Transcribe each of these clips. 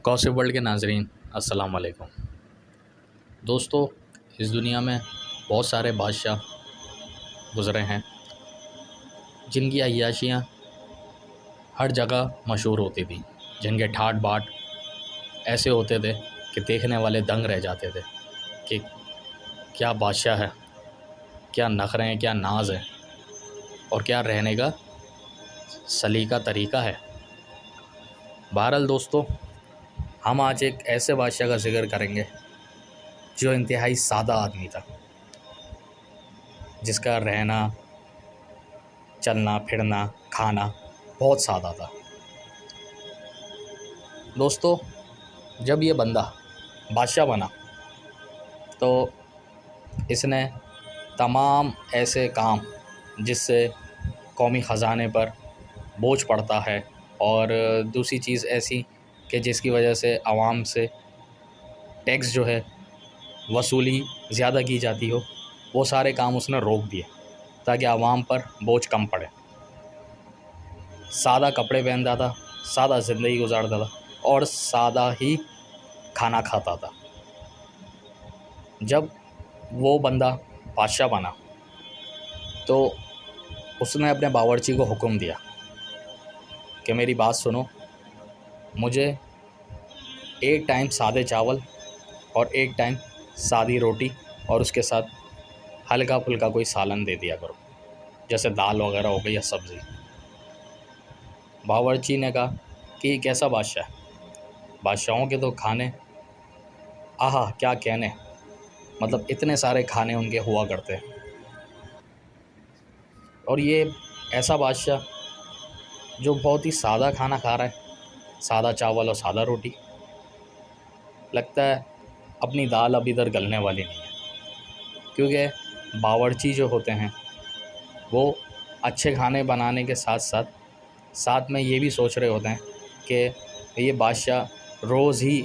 Gossip world के नाजरीन अस्सलाम वालेकुम। दोस्तों, इस दुनिया में बहुत सारे बादशाह गुज़रे हैं जिनकी अय्याशियाँ हर जगह मशहूर होती थी, जिनके ठाट बाट ऐसे होते थे कि देखने वाले दंग रह जाते थे कि क्या बादशाह है, क्या नखरे हैं, क्या नाज है और क्या रहने का सलीका तरीका है। बहरहाल दोस्तों, हम आज एक ऐसे बादशाह का जिक्र करेंगे जो इंतहाई सादा आदमी था, जिसका रहना चलना फिरना खाना बहुत सादा था। दोस्तों, जब ये बंदा बादशाह बना तो इसने तमाम ऐसे काम जिससे कौमी ख़जाने पर बोझ पड़ता है और दूसरी चीज़ ऐसी कि जिसकी वजह से आवाम से टैक्स जो है वसूली ज़्यादा की जाती हो, वो सारे काम उसने रोक दिए ताकि आवाम पर बोझ कम पड़े। सादा कपड़े पहनता था, सादा ज़िंदगी गुजारता था और सादा ही खाना खाता था। जब वो बंदा बादशाह बना तो उसने अपने बावर्ची को हुक्म दिया कि मेरी बात सुनो, मुझे एक टाइम सादे चावल और एक टाइम सादी रोटी और उसके साथ हल्का फुल्का कोई सालन दे दिया करो, जैसे दाल वगैरह हो गई या सब्ज़ी। बावर्ची ने कहा कि ये कैसा बादशाह है, बादशाहों के तो खाने आहा क्या कहने, मतलब इतने सारे खाने उनके हुआ करते हैं और ये ऐसा बादशाह जो बहुत ही सादा खाना खा रहा है, सादा चावल और सादा रोटी। लगता है अपनी दाल अब इधर गलने वाली नहीं है, क्योंकि बावर्ची जो होते हैं वो अच्छे खाने बनाने के साथ में ये भी सोच रहे होते हैं कि ये बादशाह रोज़ ही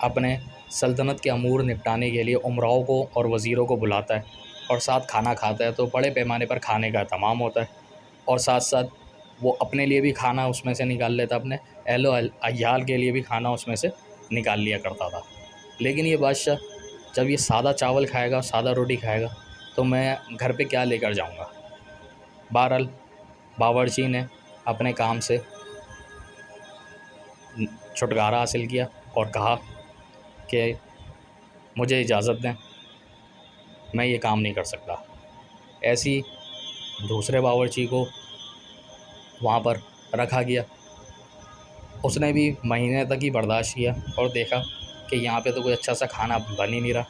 अपने सल्तनत के अमूर निपटाने के लिए उमराओं को और वज़ीरों को बुलाता है और साथ खाना खाता है, तो बड़े पैमाने पर खाने का तमाम होता है और साथ साथ वो अपने लिए भी खाना उसमें से निकाल लेता, अपने अहलो अय्याल के लिए भी खाना उसमें से निकाल लिया करता था। लेकिन ये बादशाह जब ये सादा चावल खाएगा, सादा रोटी खाएगा, तो मैं घर पे क्या लेकर जाऊंगा। बहरहाल बावर्ची ने अपने काम से छुटकारा हासिल किया और कहा कि मुझे इजाज़त दें, मैं ये काम नहीं कर सकता। ऐसी दूसरे बावर्ची को वहाँ पर रखा गया। उसने भी महीने तक ही बर्दाश्त किया और देखा कि यहाँ पे तो कोई अच्छा सा खाना बन ही नहीं रहा।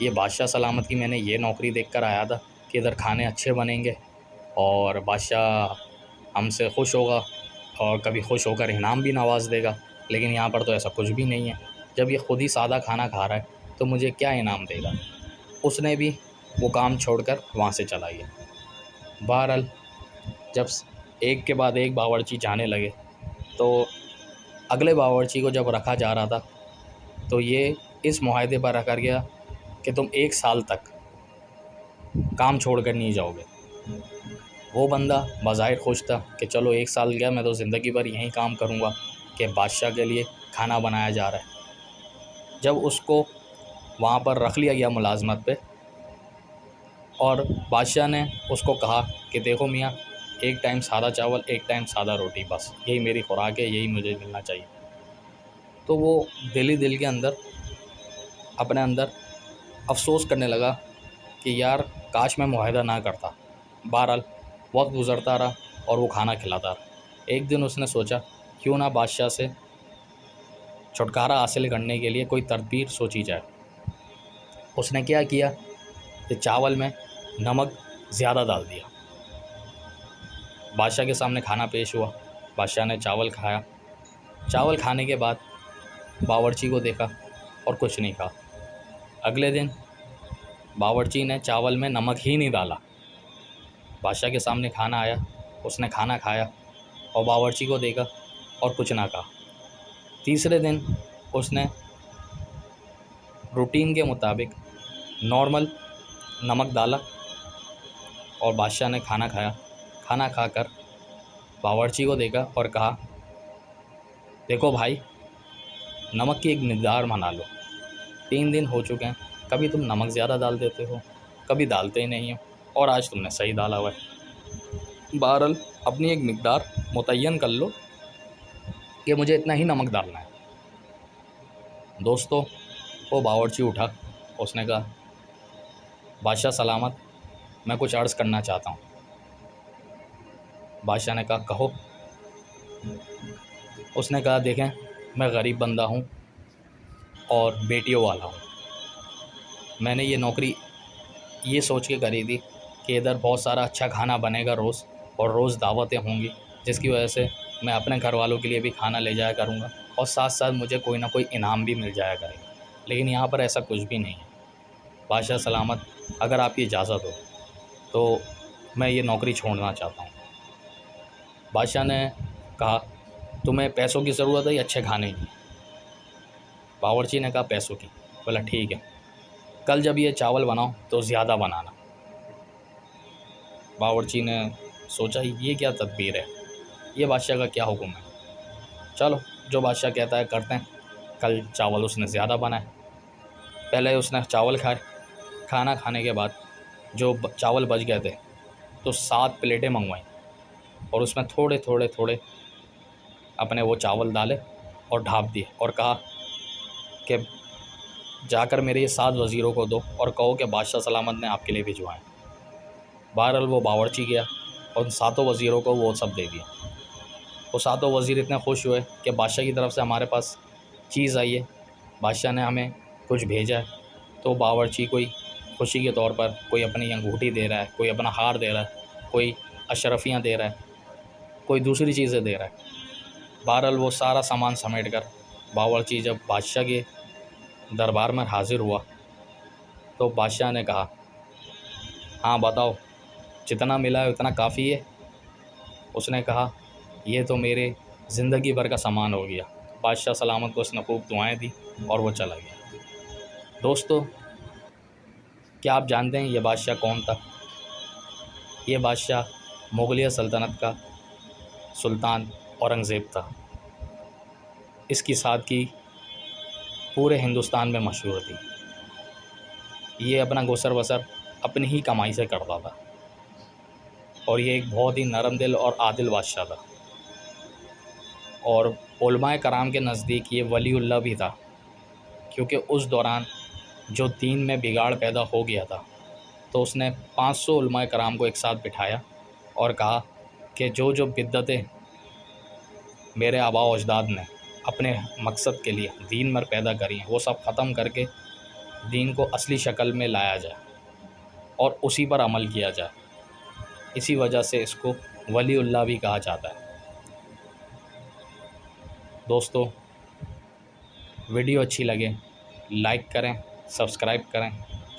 ये बादशाह सलामत की मैंने ये नौकरी देखकर आया था कि इधर खाने अच्छे बनेंगे और बादशाह हमसे खुश होगा और कभी खुश होकर इनाम भी नवाज़ देगा, लेकिन यहाँ पर तो ऐसा कुछ भी नहीं है। जब ये खुद ही सादा खाना खा रहा है तो मुझे क्या इनाम देगा। उसने भी वो काम छोड़कर वहाँ से चला गया। बहरहाल जब एक के बाद एक बावर्ची जाने लगे तो अगले बावर्ची को जब रखा जा रहा था तो ये इस मुआहदे पर रखा गया कि तुम 1 साल तक काम छोड़कर नहीं जाओगे। वो बंदा बज़ाहिर खुश था कि चलो 1 साल गया, मैं तो ज़िंदगी भर यहीं काम करूँगा कि बादशाह के लिए खाना बनाया जा रहा है। जब उसको वहाँ पर रख लिया गया मुलाजमत पे और बादशाह ने उसको कहा कि देखो मियाँ, एक टाइम सादा चावल, एक टाइम सादा रोटी, बस यही मेरी खुराक है, यही मुझे मिलना चाहिए। तो वो दिल ही दिल के अंदर अपने अंदर अफसोस करने लगा कि यार काश मैं मुआहदा ना करता। बहरहाल वक्त गुज़रता रहा और वो खाना खिलाता रहा। एक दिन उसने सोचा क्यों ना बादशाह से छुटकारा हासिल करने के लिए कोई तदबीर सोची जाए। उसने क्या किया कि चावल में नमक ज़्यादा डाल दिया। बादशाह के सामने खाना पेश हुआ, बादशाह ने चावल खाया। चावल खाने के बाद बावर्ची को देखा और कुछ नहीं कहा। अगले दिन बावर्ची ने चावल में नमक ही नहीं डाला। बादशाह के सामने खाना आया, उसने खाना खाया और बावर्ची को देखा और कुछ ना कहा। तीसरे दिन उसने रूटीन के मुताबिक नॉर्मल नमक डाला और बादशाह ने खाना खाया। खाना खाकर बावर्ची को देखा और कहा, देखो भाई, नमक की एक मिक़दार बना लो। 3 दिन हो चुके हैं, कभी तुम नमक ज़्यादा डाल देते हो, कभी डालते ही नहीं हो, और आज तुमने सही डाला हुआ है। बहरहाल अपनी एक मिक़दार मुतय्यन कर लो कि मुझे इतना ही नमक डालना है। दोस्तों, वो बावर्ची उठा, उसने कहा, बादशाह सलामत, मैं कुछ अर्ज़ करना चाहता हूँ। बादशाह ने कहा, कहो। उसने कहा, देखें, मैं गरीब बंदा हूँ और बेटियों वाला हूँ। मैंने ये नौकरी ये सोच के करी थी कि इधर बहुत सारा अच्छा खाना बनेगा रोज़, और रोज़ दावतें होंगी, जिसकी वजह से मैं अपने घर वालों के लिए भी खाना ले जाया करूँगा, और साथ साथ मुझे कोई ना कोई इनाम भी मिल जाया करेगा। लेकिन यहाँ पर ऐसा कुछ भी नहीं है। बादशाह सलामत, अगर आपकी इजाज़त हो तो मैं ये नौकरी छोड़ना चाहता हूँ। बादशाह ने कहा, तुम्हें पैसों की ज़रूरत है या अच्छे खाने की? बावर्ची ने कहा, पैसों की। बोला, ठीक है, कल जब ये चावल बनाओ तो ज़्यादा बनाना। बावर्ची ने सोचा, ये क्या तदबीर है, ये बादशाह का क्या हुक्म है। चलो, जो बादशाह कहता है करते हैं। कल चावल उसने ज़्यादा बनाए। पहले उसने चावल खाए। खाना खाने के बाद जो चावल बच गए थे तो 7 प्लेटें मंगवाई, और उसमें थोड़े थोड़े थोड़े अपने वो चावल डाले और ढाँप दिए, और कहा कि जाकर मेरे ये 7 वज़ीरों को दो और कहो कि बादशाह सलामत ने आपके लिए भिजवाएँ। बहरहाल वो बावर्ची गया और उन 7 वज़ीरों को वो सब दे दिया। वो 7 वज़ीर इतने खुश हुए कि बादशाह की तरफ से हमारे पास चीज़ आई है, बादशाह ने हमें कुछ भेजा है। तो बावर्ची कोई खुशी के तौर पर कोई अपनी अंगूठी दे रहा है, कोई अपना हार दे रहा है, कोई अशरफियाँ दे रहा है, कोई दूसरी चीज़ें दे रहा है। बहरहाल वो सारा सामान समेट कर बावर्ची जब बादशाह के दरबार में हाज़िर हुआ तो बादशाह ने कहा, हाँ बताओ, जितना मिला है उतना काफ़ी है? उसने कहा, ये तो मेरे ज़िंदगी भर का सामान हो गया। बादशाह सलामत को उसने खूब दुआएं दी और वो चला गया। दोस्तों, क्या आप जानते हैं ये बादशाह कौन था? ये बादशाह मुग़लिया सल्तनत का सुल्तान औरंगज़ेब था। इसकी सादगी पूरे हिंदुस्तान में मशहूर थी। ये अपना गुसर बसर अपनी ही कमाई से करता था, और ये एक बहुत ही नरम दिल और आदिल बादशाह था। और उलमाए कराम के नज़दीक ये वलीउल्लाह भी था, क्योंकि उस दौरान जो दीन में बिगाड़ पैदा हो गया था तो उसने 500 उलमाए कराम को एक साथ बिठाया और कहा कि जो जो बिद्दतें मेरे आबा व अजदाद ने अपने मकसद के लिए दीन में पैदा करी हैं, वो सब ख़त्म करके दीन को असली शक्ल में लाया जाए और उसी पर अमल किया जाए। इसी वजह से इसको वलीउल्लाह भी कहा जाता है। दोस्तों, वीडियो अच्छी लगे लाइक करें, सब्सक्राइब करें,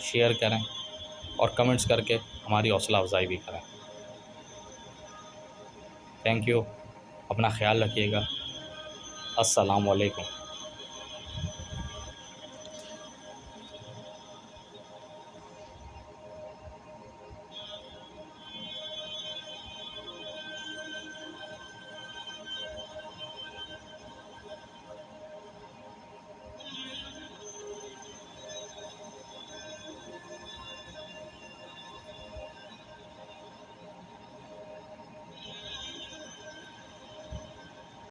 शेयर करें और कमेंट्स करके हमारी हौसला अफजाई भी करें। Thank you. अपना ख्याल रखिएगा। अस्सलाम वालेकुम।